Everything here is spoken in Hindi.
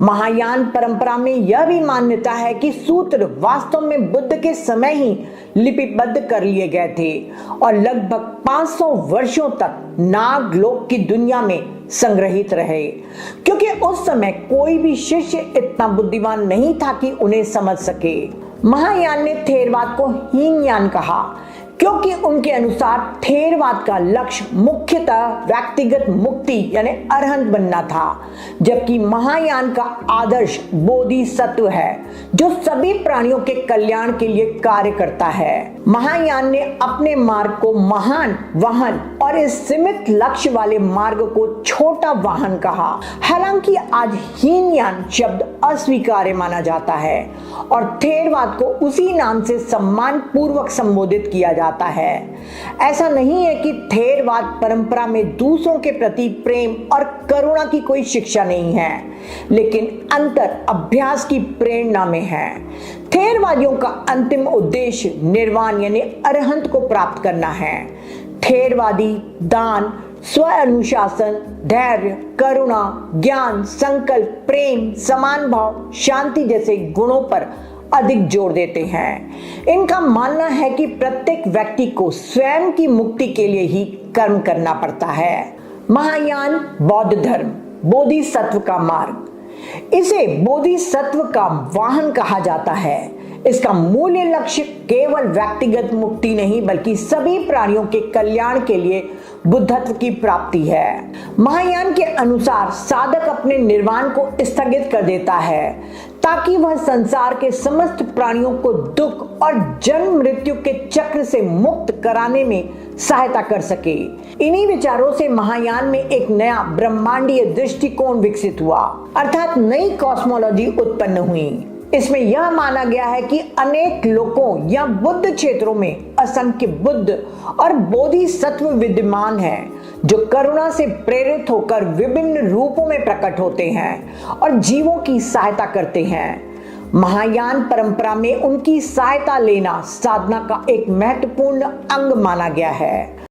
महायान परंपरा में यह भी मान्यता है कि सूत्र वास्तव में बुद्ध के समय ही लिपिबद्ध कर लिए गए थे और लगभग 500 वर्षों तक नागलोक की दुनिया में संग्रहित रहे, क्योंकि उस समय कोई भी शिष्य इतना बुद्धिमान नहीं था कि उन्हें समझ सके। महायान ने थेरवाद को हीनयान कहा, क्योंकि उनके अनुसार थेरवाद का लक्ष्य मुख्यतः व्यक्तिगत मुक्ति यानी अरहंत बनना था, जबकि महायान का आदर्श बोधिसत्व है जो सभी प्राणियों के कल्याण के लिए कार्य करता है। महायान ने अपने मार्ग को महान वाहन और इस सीमित लक्ष्य वाले मार्ग को छोटा वाहन कहा। हालांकि आज हीनयान शब्द अस्वीकार्य माना जाता है और थेरवाद को उसी नाम से सम्मान पूर्वक संबोधित किया जाता है। ऐसा नहीं है कि थेरवाद परंपरा में दूसरों के प्रति प्रेम और करुणा की कोई शिक्षा नहीं है, लेकिन अंतर अभ्यास की प्रेरणा में है। थेरवादियों का अंतिम उद्देश्य निर्वाण यानी अरहंत को प्राप्त करना है। थेरवादी दान, स्व अनुशासन, धैर्य, करुणा, ज्ञान, संकल्प, प्रेम, समान भाव, शांति जैसे गुणों पर अधिक जोर देते हैं। इनका मानना है कि प्रत्येक व्यक्ति को स्वयं की मुक्ति के लिए ही कर्म करना पड़ता है। महायान बौद्ध धर्म बोधिसत्व का मार्ग, इसे बोधिसत्व का वाहन कहा जाता है। इसका मूल लक्ष्य केवल व्यक्तिगत मुक्ति नहीं बल्कि सभी प्राणियों के कल्याण के लिए बुद्धत्व की प्राप्ति है। महायान के अनुसार साधक अपने निर्वाण को स्थगित कर देता है ताकि वह संसार के समस्त प्राणियों को दुख और जन्म मृत्यु के चक्र से मुक्त कराने में सहायता कर सके। इन्हीं विचारों से महायान में एक नया ब्रह्मांडीय दृष्टिकोण विकसित हुआ, अर्थात नई कॉस्मोलॉजी उत्पन्न हुई। इसमें यह माना गया है कि अनेक लोकों या बुद्ध क्षेत्रों में असंख्य बुद्ध और बोधिसत्व विद्यमान हैं, जो करुणा से प्रेरित होकर विभिन्न रूपों में प्रकट होते हैं और जीवों की सहायता करते हैं। महायान परंपरा में उनकी सहायता लेना साधना का एक महत्वपूर्ण अंग माना गया है।